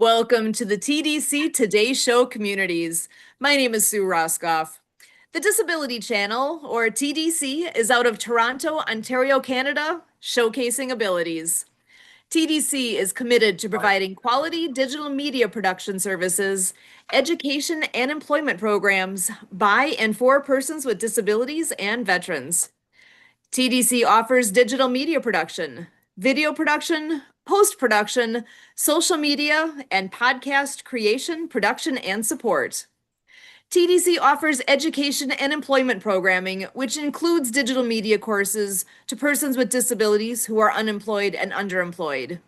Welcome to the TDC Today Show communities. My name is Sue Roscoff. The Disability Channel, or TDC, is out of Toronto, Ontario, Canada, showcasing abilities. TDC is committed to providing quality digital media production services, education, and employment programs by and for persons with disabilities and veterans. TDC offers digital media production, video production, post-production, social media, and podcast creation, production, and support. TDC offers education and employment programming, which includes digital media courses to persons with disabilities who are unemployed and underemployed.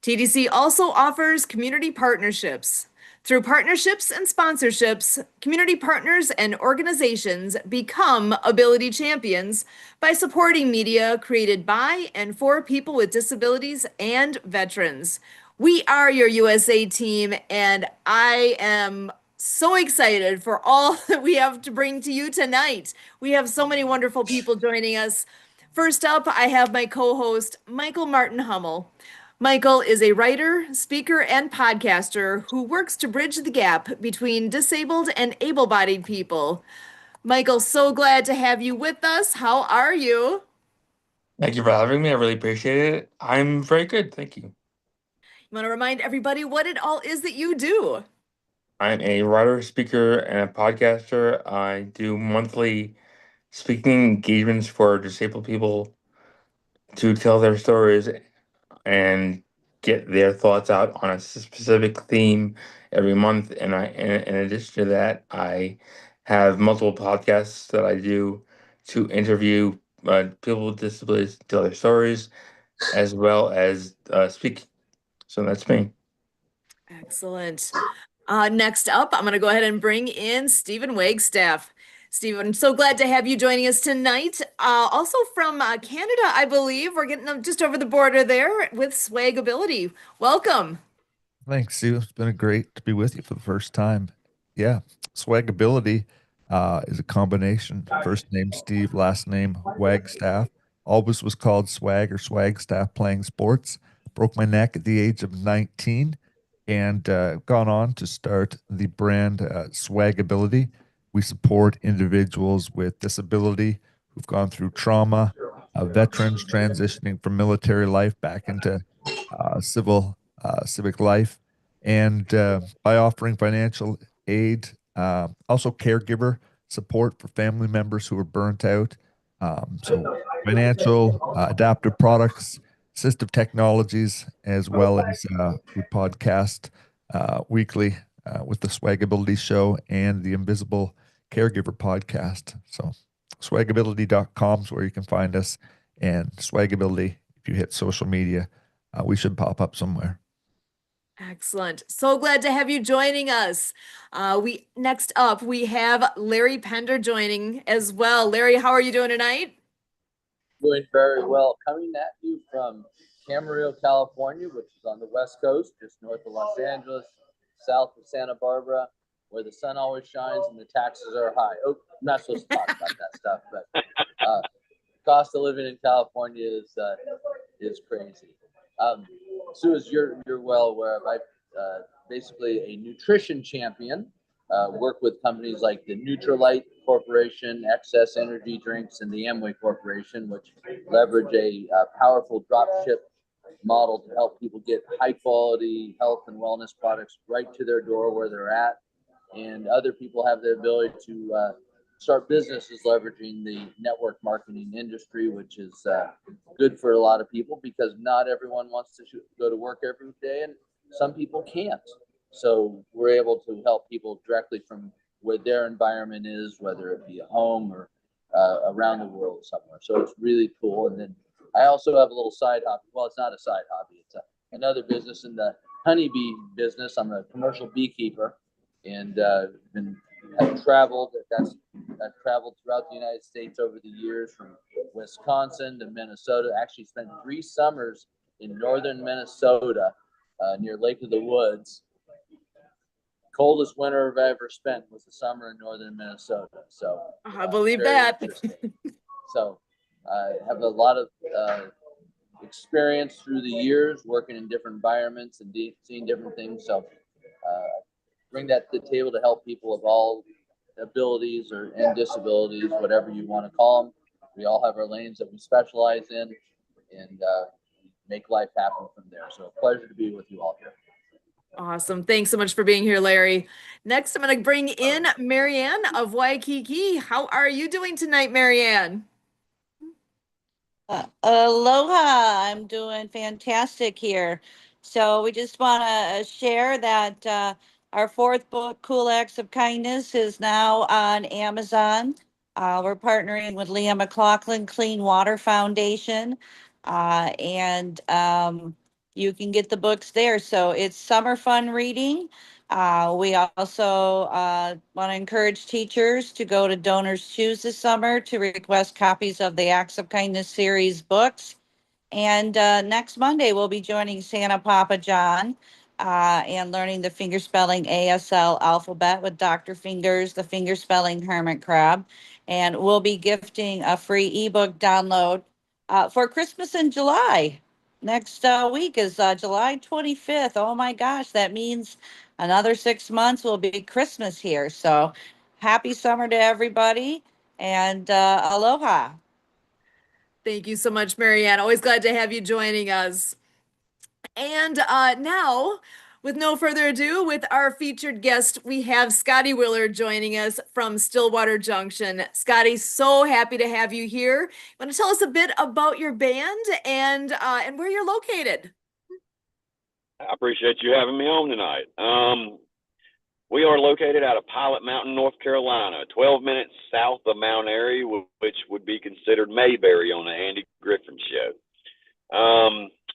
TDC also offers community partnerships. Through partnerships and sponsorships, community partners and organizations become ability champions by supporting media created by and for people with disabilities and veterans. We are your USA team, and I am so excited for all that we have to bring to you tonight. We have so many wonderful people joining us. First up, I have my co-host, Michael Martin Hummel. Michael is a writer, speaker, and podcaster who works to bridge the gap between disabled and able-bodied people. Michael, so glad to have you with us. How are you? Thank you for having me. I really appreciate it. I'm very good. Thank you. You want to remind everybody what it all is that you do? I'm a writer, speaker, and a podcaster. I do monthly speaking engagements for disabled people to tell their stories and get their thoughts out on a specific theme every month. And in addition to that, I have multiple podcasts that I do to interview people with disabilities, tell their stories, as well as speak. So that's me. Excellent. Next up, I'm going to go ahead and bring in Stephen Wagstaff. Stephen, so glad to have you joining us tonight. Also from Canada, I believe. We're getting them just over the border there with Swagability. Welcome. Thanks, Sue. It's been a great to be with you for the first time. Yeah, Swagability is a combination. First name Steve, last name Wagstaff. Always was called Swag or Swagstaff playing sports. Broke my neck at the age of 19 and gone on to start the brand Swagability. We support individuals with disability who've gone through trauma, veterans transitioning from military life back into civic life, and by offering financial aid, also caregiver support for family members who are burnt out. So financial, adaptive products, assistive technologies, as well as we podcast weekly with the Swagability Show and the Invisible Caregiver podcast. So swagability.com is where you can find us, and Swagability, if you hit social media, we should pop up somewhere. Excellent. So glad to have you joining us. Next up, we have Larry Pender joining as well. Larry, how are you doing tonight? Doing very well. Coming at you from Camarillo, California, which is on the West Coast, just north of Los Angeles, south of Santa Barbara, where the sun always shines and the taxes are high. Oh, I'm not supposed to talk about that stuff, but cost of living in California is crazy. Sue, as you're well aware of, I'm basically a nutrition champion. Work with companies like the Nutrilite Corporation, Excess Energy Drinks, and the Amway Corporation, which leverage a powerful drop ship model to help people get high quality health and wellness products right to their door where they're at. And other people have the ability to start businesses leveraging the network marketing industry, which is good for a lot of people because not everyone wants to go to work every day, and some people can't. So we're able to help people directly from where their environment is, whether it be a home or around the world somewhere. So it's really cool. And then I also have a little side hobby. Well, it's not a side hobby. It's another business in the honeybee business. I'm a commercial beekeeper, and I've traveled throughout the United States over the years, from Wisconsin to Minnesota. Actually spent 3 summers in northern Minnesota near Lake of the Woods. Coldest winter I've ever spent was the summer in northern Minnesota. So I believe that. So I have a lot of experience through the years, working in different environments and seeing different things. So bring that to the table to help people of all abilities and disabilities, whatever you want to call them. We all have our lanes that we specialize in, and make life happen from there. So a pleasure to be with you all here. Awesome. Thanks so much for being here, Larry. Next, I'm going to bring in Marianne of Waikiki. How are you doing tonight, Marianne? Aloha, I'm doing fantastic here. So we just want to share that our fourth book, Cool Acts of Kindness, is now on Amazon. We're partnering with Leah McLaughlin Clean Water Foundation, and you can get the books there. So it's summer fun reading. We also want to encourage teachers to go to Donors Choose this summer to request copies of the Acts of Kindness series books. And next Monday, we'll be joining Santa Papa John and learning the fingerspelling ASL alphabet with Dr. Fingers, the fingerspelling hermit crab. And we'll be gifting a free ebook download for Christmas in July. Next week is July 25th. Oh my gosh, that means another 6 months will be Christmas here. So happy summer to everybody, and aloha. Thank you so much, Marianne. Always glad to have you joining us. And now, with no further ado, with our featured guest, we have Scotty Willard joining us from Stillwater Junction. Scotty, so happy to have you here. Want to tell us a bit about your band and where you're located? I appreciate you having me on tonight. We are located out of Pilot Mountain, North Carolina, 12 minutes south of Mount Airy, which would be considered Mayberry on the Andy Griffin Show.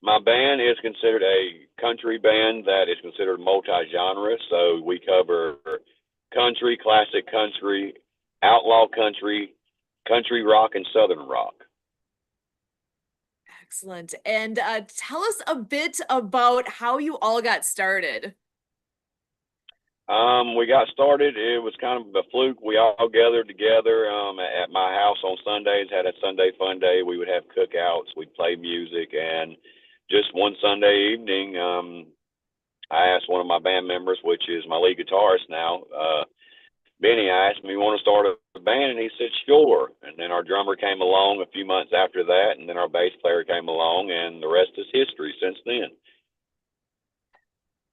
My band is considered a country band that is considered multi-genre, so we cover country, classic country, outlaw country, country rock, and southern rock. Excellent. And tell us a bit about how you all got started. We got started. It was kind of a fluke. We all gathered together at my house on Sundays, had a Sunday fun day. We would have cookouts. We'd play music. And just one Sunday evening, I asked one of my band members, which is my lead guitarist now, Benny, I asked him, you want to start a band? And he said, sure. And then our drummer came along a few months after that. And then our bass player came along, and the rest is history since then.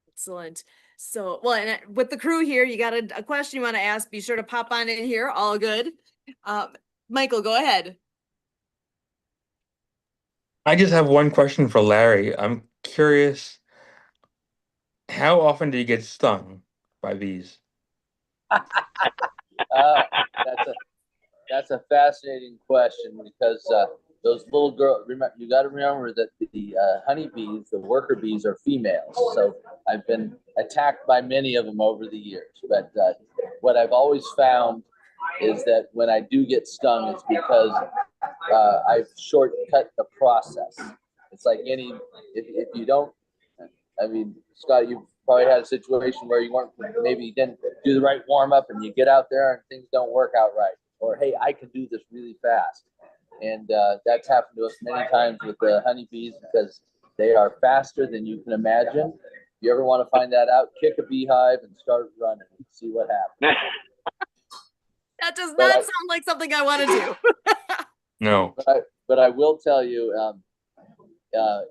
Excellent. So, well, and with the crew here, you got a question you want to ask, be sure to pop on in here. All good. Michael, go ahead. I just have one question for Larry. I'm curious, how often do you get stung by bees? That's a fascinating question, because those little girls, you got to remember that the honeybees, the worker bees, are females. So I've been attacked by many of them over the years. But what I've always found is that when I do get stung, it's because I've shortcut the process. It's like if you don't, I mean, Scott, you've probably had a situation where maybe you didn't do the right warm up, and you get out there and things don't work out right. Or, hey, I can do this really fast. And that's happened to us many times with the honeybees, because they are faster than you can imagine. If you ever want to find that out, kick a beehive and start running and see what happens. That does not sound like something I want to do. No. But I will tell you,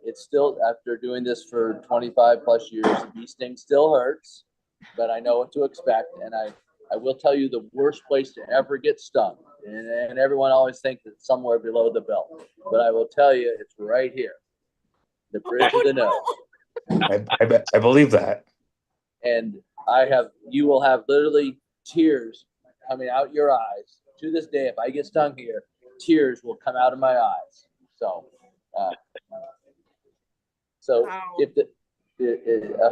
it's still, after doing this for 25 plus years, the bee sting still hurts, but I know what to expect. And I will tell you the worst place to ever get stung. And everyone always thinks it's somewhere below the belt. But I will tell you, it's right here. The bridge of the nose. I believe that. And you will have literally tears coming out your eyes. To this day, if I get stung here, tears will come out of my eyes. So, Wow.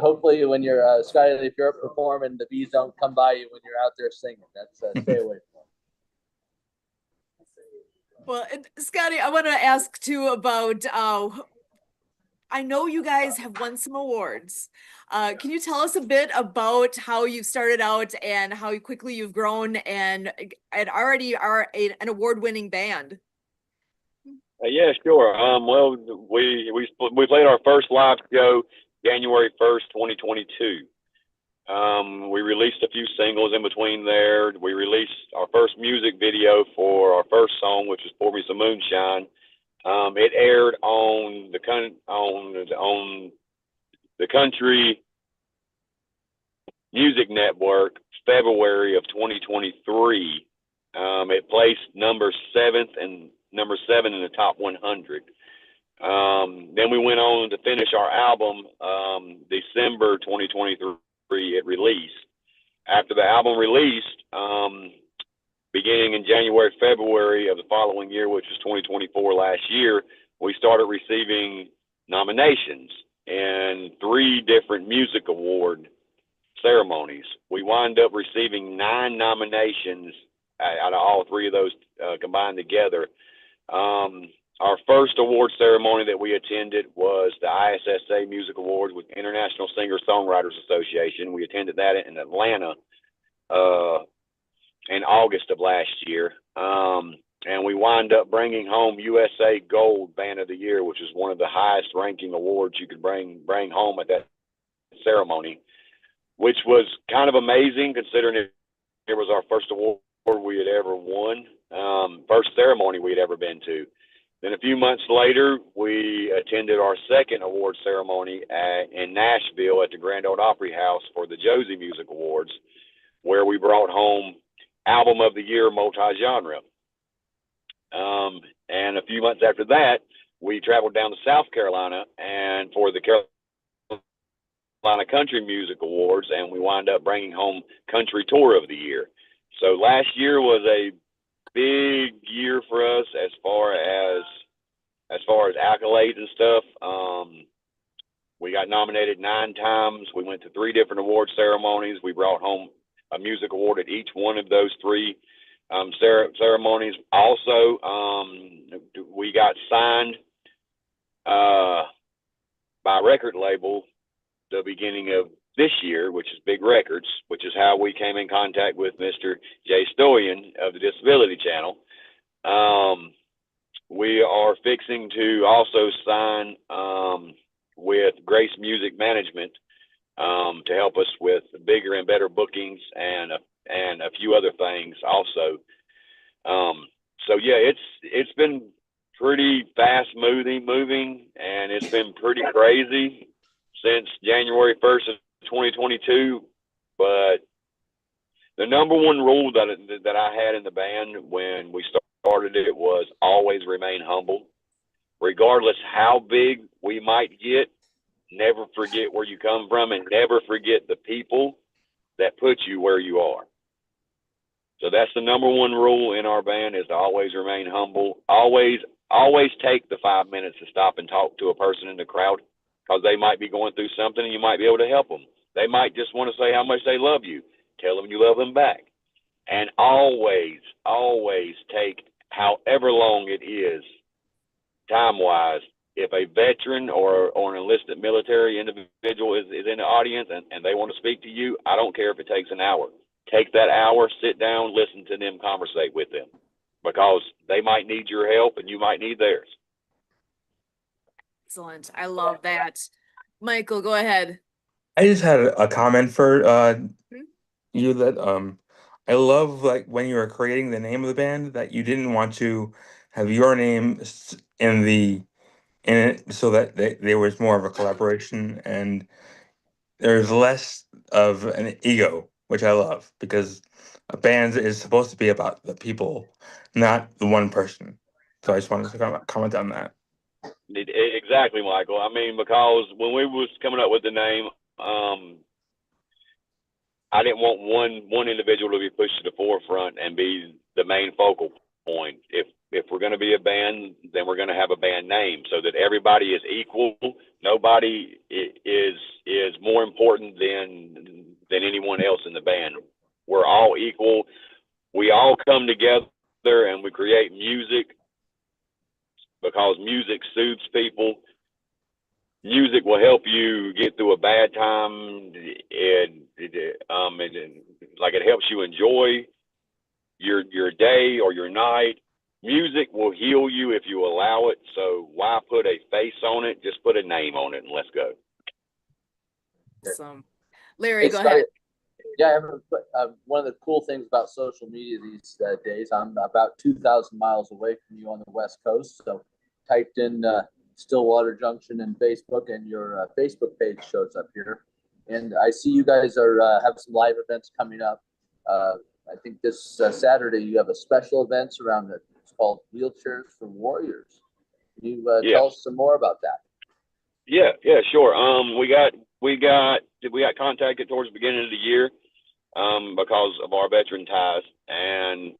hopefully when you're Scotty, if you're up performing, the bees don't come by you when you're out there singing. That's stay away from them. Well, Scotty, I want to ask too about, I know you guys have won some awards. Can you tell us a bit about how you started out and how quickly you've grown and already are an award-winning band? Yeah, sure. Well, we played our first live show January 1st, 2022. We released a few singles in between there. We released our first music video for our first song, which was "Pour Me Some Moonshine." It aired on the country music network February of 2023. It placed number seven in the top 100. Then we went on to finish our album December 2023. It released. After the album released, beginning in January, February of the following year, which was 2024 last year, we started receiving nominations in 3 different music award ceremonies. We wind up receiving 9 nominations out of all 3 of those combined together. Our first award ceremony that we attended was the ISSA Music Awards with International Singer-Songwriters Association. We attended that in Atlanta in August of last year. And we wind up bringing home USA Gold Band of the Year, which is one of the highest ranking awards you could bring home at that ceremony, which was kind of amazing considering it was our first award we had ever won, first ceremony we had ever been to. Then a few months later, we attended our second award ceremony in Nashville at the Grand Ole Opry House for the Josie Music Awards, where we brought home Album of the Year multi-genre. And a few months after that, we traveled down to South Carolina and for the Carolina Country Music Awards, and we wound up bringing home Country Tour of the Year. So last year was a big year for us as far as accolades and stuff. We got nominated 9 times. We went to 3 different award ceremonies. We brought home a music award at each one of those 3 ceremonies. Also, we got signed by a record label the beginning of this year, which is Big Records, which is how we came in contact with Mr. Jay Stoyan of the Disability Channel. We are fixing to also sign with Grace Music Management to help us with bigger and better bookings and a few other things also. So yeah, it's been pretty fast moving, and it's been pretty crazy since January 1st of 2022. But the number one rule that I had in the band when we started it was always remain humble. Regardless how big we might get, never forget where you come from and never forget the people that put you where you are. So that's the number one rule in our band, is to always remain humble. Always take the 5 minutes to stop and talk to a person in the crowd, because they might be going through something and you might be able to help them. They might just want to say how much they love you. Tell them you love them back. And always take however long it is, time-wise. If a veteran or an enlisted military individual is in the audience and they want to speak to you, I don't care if it takes an hour. Take that hour, sit down, listen to them, conversate with them, because they might need your help and you might need theirs. Excellent. I love that. Michael, go ahead. I just had a comment for you that I love, like, when you were creating the name of the band, that you didn't want to have your name in it, so that there was more of a collaboration and there's less of an ego, which I love, because a band is supposed to be about the people, not the one person. So I just wanted to comment on that. Exactly, Michael. I mean, because when we was coming up with the name, I didn't want one individual to be pushed to the forefront and be the main focal point. If we're going to be a band, then we're going to have a band name so that everybody is equal. Nobody is more important than anyone else in the band. We're all equal. We all come together and we create music because music soothes people. Music will help you get through a bad time, and like, it helps you enjoy your day or your night. music will heal you if you allow it. So why put a face on it? Just put a name on it and let's go. Awesome. Larry, Hey, go Scotty, ahead. yeah, one of the cool things about social media these days, I'm about 2,000 miles away from you on the West Coast. So typed in Stillwater Junction in Facebook, and your Facebook page shows up here. And I see you guys are have some live events coming up. I think this Saturday you have a special events around it. It's called Wheelchairs for Warriors. Can you tell us some more about that? Yeah, sure. We got contacted towards the beginning of the year because of our veteran ties, and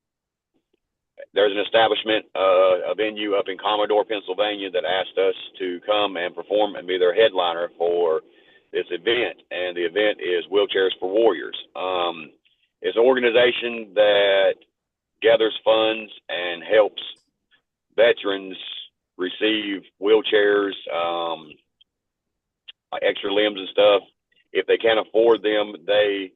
there's an establishment, a venue up in Commodore, Pennsylvania, that asked us to come and perform and be their headliner for this event. And the event is Wheelchairs for Warriors. It's an organization that gathers funds and helps veterans receive wheelchairs, like extra limbs and stuff. If they can't afford them, they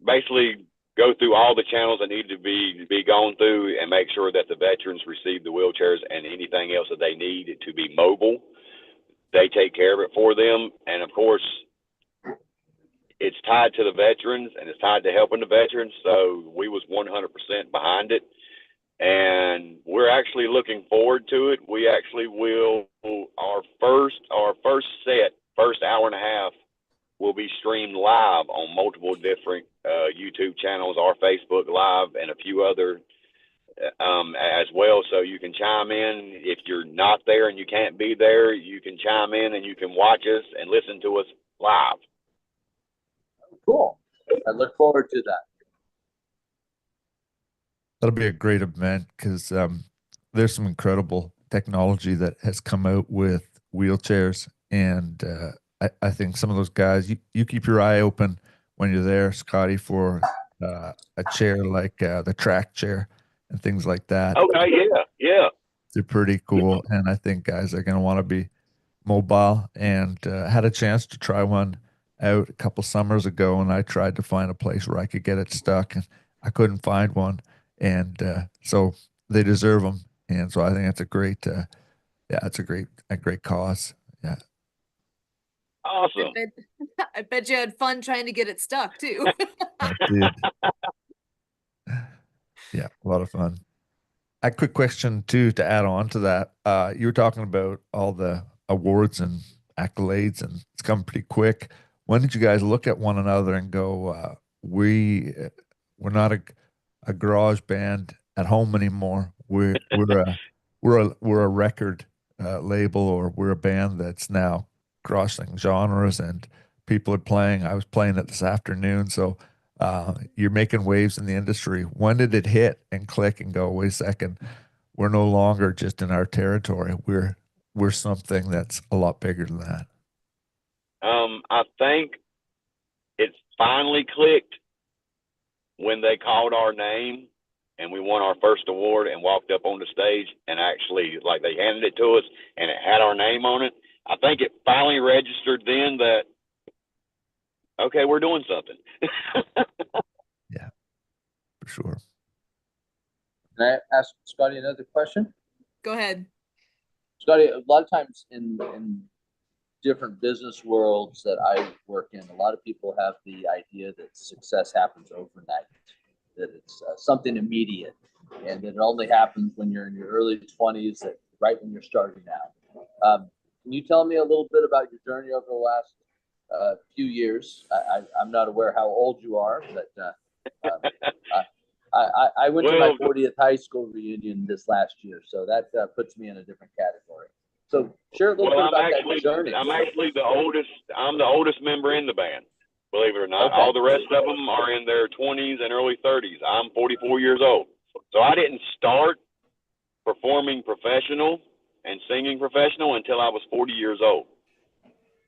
basically go through all the channels that need to be gone through and make sure that the veterans receive the wheelchairs and anything else that they need to be mobile. They take care of it for them. And of course, it's tied to the veterans and it's tied to helping the veterans. So we was 100% behind it. And we're actually looking forward to it. We actually will, our first hour and a half will be streamed live on multiple different YouTube channels, our Facebook Live, and a few other as well. So you can chime in. If you're not there and you can't be there, you can chime in and you can watch us and listen to us live. Cool. I look forward to that. That'll be a great event because there's some incredible technology that has come out with wheelchairs. And I think some of those guys, you keep your eye open when you're there, Scotty, for a chair like the track chair and things like that. Okay, yeah. They're pretty cool. And I think guys are going to want to be mobile, and had a chance to try one out a couple summers ago. And I tried to find a place where I could get it stuck, and I couldn't find one. And so they deserve them. And so I think that's a great, it's a great cause. Yeah. Awesome. I bet you had fun trying to get it stuck too. I did. Yeah, a lot of fun. A quick question too, to add on to that. You were talking about all the awards and accolades, and it's come pretty quick. When did you guys look at one another and go, we're not a garage band at home anymore. We're a record label, or we're a band that's now crossing genres and people are playing. I was playing it this afternoon. So you're making waves in the industry. When did it hit and click and go, wait a second, we're no longer just in our territory. We're something that's a lot bigger than that. I think it finally clicked when they called our name and we won our first award and walked up on the stage, and actually, like, they handed it to us and it had our name on it. I think it finally registered then that, okay, we're doing something. Yeah, for sure. Can I ask Scotty another question? Go ahead. Scotty, a lot of times in different business worlds that I work in, a lot of people have the idea that success happens overnight, that it's something immediate, and that it only happens when you're in your early 20s, that right when you're starting out. Can you tell me a little bit about your journey over the last few years? I'm not aware how old you are, but I went to my 40th high school reunion this last year, so that puts me in a different category. So share a little bit about that journey. I'm actually the oldest. I'm the oldest member in the band, believe it or not. Okay. All the rest of them are in their 20s and early 30s. I'm 44 years old. So I didn't start performing professional and singing professional until I was 40 years old.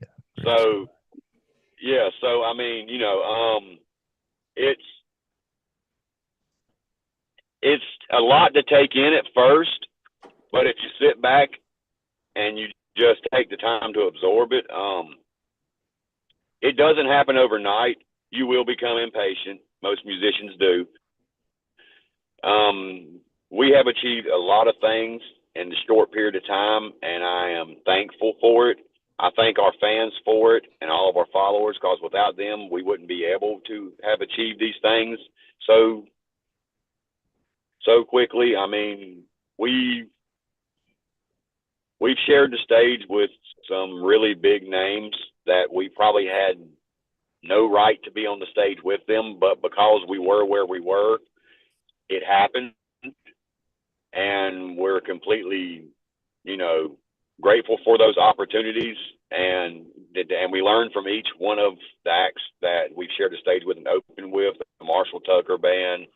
Yeah, so, yeah. So, I mean, you know, it's a lot to take in at first, but if you sit back and you just take the time to absorb it, it doesn't happen overnight. You will become impatient. Most musicians do. We have achieved a lot of things in the short period of time, and I am thankful for it. I thank our fans for it and all of our followers, because without them, we wouldn't be able to have achieved these things so quickly. I mean, we've shared the stage with some really big names that we probably had no right to be on the stage with them, but because we were where we were, it happened. And we're completely, grateful for those opportunities. And we learned from each one of the acts that we've shared the stage with and opened with: the Marshall Tucker Band,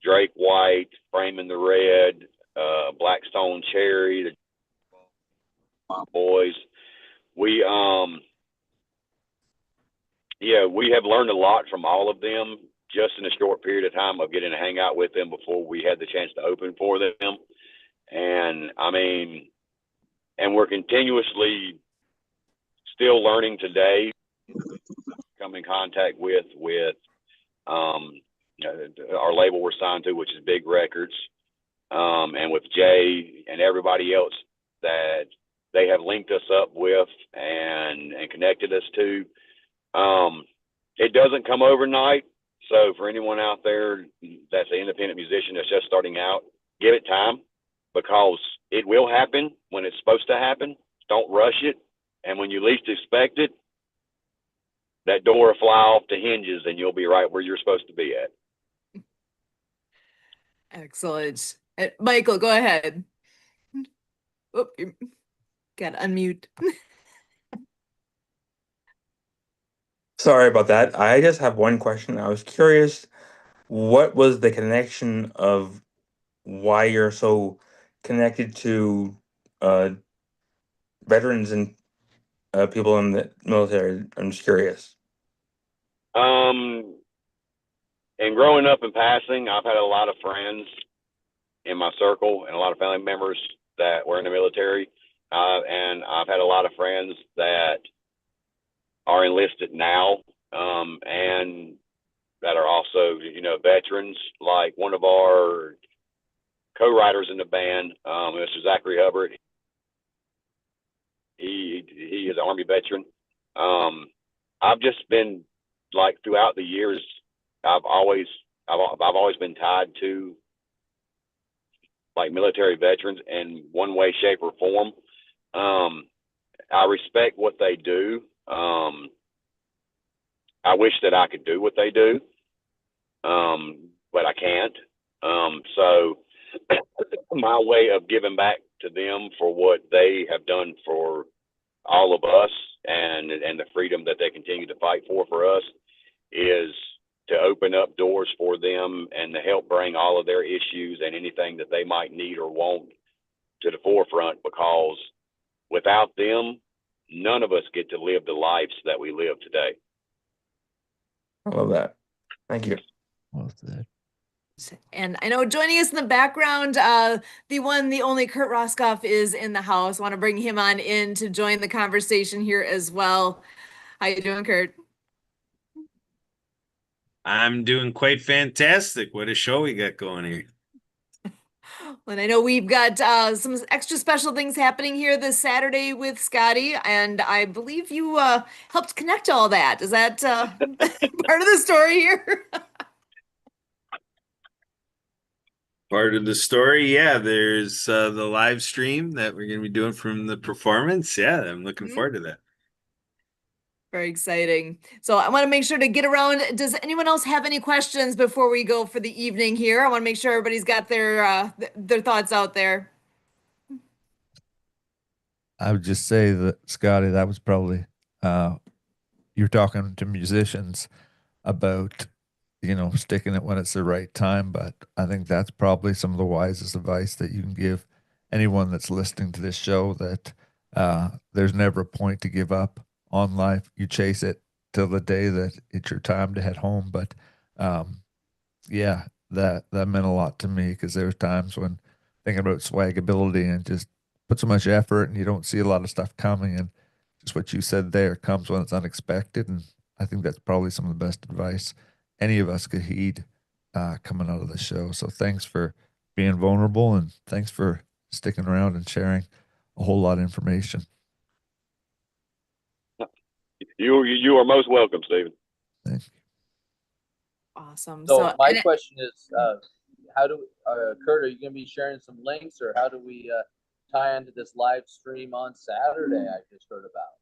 Drake White, Framing the Red, Blackstone Cherry, the Boys. We have learned a lot from all of them just in a short period of time of getting to hang out with them before we had the chance to open for them. And I mean, and we're continuously still learning today, come in contact with our label we're signed to, which is Big Records, and with Jay and everybody else that they have linked us up with and connected us to. It doesn't come overnight. So for anyone out there that's an independent musician that's just starting out, give it time, because it will happen when it's supposed to happen. Don't rush it. And when you least expect it, that door will fly off the hinges and you'll be right where you're supposed to be at. Excellent. Michael, go ahead. Oh, you got to unmute. Sorry about that. I just have one question. I was curious, what was the connection of why you're so connected to veterans and people in the military? I'm just curious. And growing up and passing, I've had a lot of friends in my circle and a lot of family members that were in the military. And I've had a lot of friends that are enlisted now, and that are also, veterans. Like one of our co-writers in the band, Mr. Zachary Hubbard. He is an Army veteran. I've just been, like, throughout the years, I've always been tied to, like, military veterans in one way, shape, or form. I respect what they do. I wish that I could do what they do, but I can't. So my way of giving back to them for what they have done for all of us and the freedom that they continue to fight for us is to open up doors for them and to help bring all of their issues and anything that they might need or want to the forefront, because without them, none of us get to live the lives that we live today. I love that. Thank you. Well said. And I know joining us in the background, the one, the only Kurt Roskoff is in the house. I want to bring him on in to join the conversation here as well. How you doing, Kurt? I'm doing quite fantastic. What a show we got going here. And I know we've got some extra special things happening here this Saturday with Scotty, and I believe you helped connect all that. Is that part of the story here? Part of the story, yeah. There's the live stream that we're going to be doing from the performance. Yeah, I'm looking forward to that. Very exciting. So I want to make sure to get around. Does anyone else have any questions before we go for the evening here? I want to make sure everybody's got their thoughts out there. I would just say that, Scotty, that was probably you're talking to musicians about, sticking it when it's the right time. But I think that's probably some of the wisest advice that you can give anyone that's listening to this show, that there's never a point to give up on life. You chase it till the day that it's your time to head home. But yeah, that meant a lot to me, because there's times when thinking about swagability and just put so much effort and you don't see a lot of stuff coming, and just what you said there comes when it's unexpected. And I think that's probably some of the best advice any of us could heed coming out of the show. So thanks for being vulnerable, and thanks for sticking around and sharing a whole lot of information. You are most welcome, Stephen. Thank you. Awesome. So my and question is, how do Kurt, are you going to be sharing some links, or how do we tie into this live stream on Saturday I just heard about?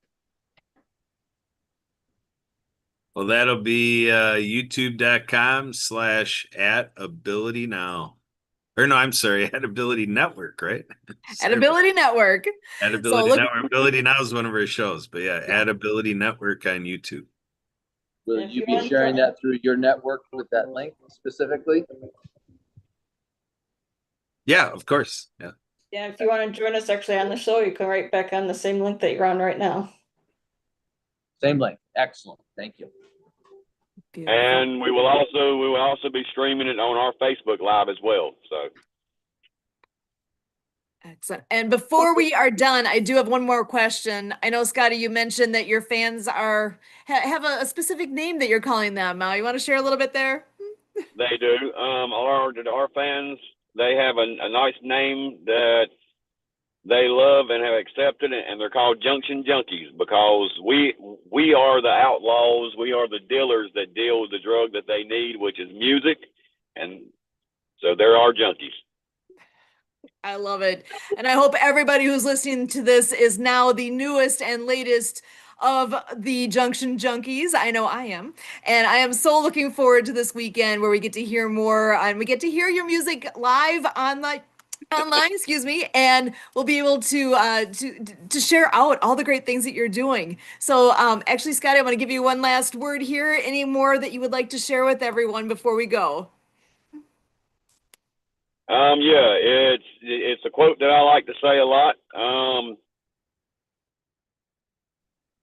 Well, that'll be youtube.com/@abilitynow. Or no, I'm sorry, at Ability Network, right? at Ability Network. At So Ability look, Network. Ability Now is one of our shows, but yeah, at Ability Network on YouTube. Will you be sharing that through your network with that link specifically? Yeah, of course. Yeah. Yeah, if you want to join us actually on the show, you can right back on the same link that you're on right now. Same link. Excellent. Thank you. beautiful. And we will also be streaming it on our Facebook Live as well. So Excellent. And before we are done, I do have one more question. I know, Scotty, you mentioned that your fans have a specific name that you're calling them. You want to share a little bit there? they do. Our fans, they have a nice name that they love and have accepted, and they're called Junction Junkies, because we are the outlaws. We are the dealers that deal with the drug that they need, which is music. And so they're our junkies. I love it. And I hope everybody who's listening to this is now the newest and latest of the Junction Junkies. I know I am. And I am so looking forward to this weekend where we get to hear more and we get to hear your music live online, excuse me, and we'll be able to share out all the great things that you're doing. So actually, Scotty, I want to give you one last word here. Any more that you would like to share with everyone before we go? Yeah, it's a quote that I like to say a lot.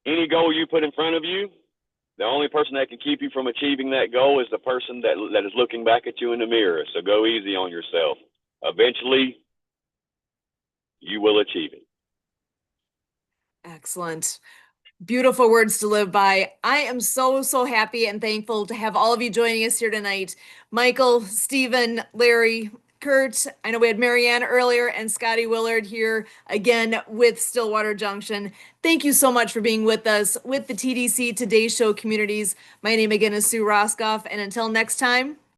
Any goal you put in front of you, the only person that can keep you from achieving that goal is the person that is looking back at you in the mirror. So go easy on yourself. Eventually, you will achieve it. Excellent. Beautiful words to live by. I am so happy and thankful to have all of you joining us here tonight. Michael, Stephen, Larry, Kurt, I know we had Marianne earlier, and Scotty Willard here again with Stillwater Junction. Thank you so much for being with us with the TDC Today Show communities. My name again is Sue Roskoff, and until next time,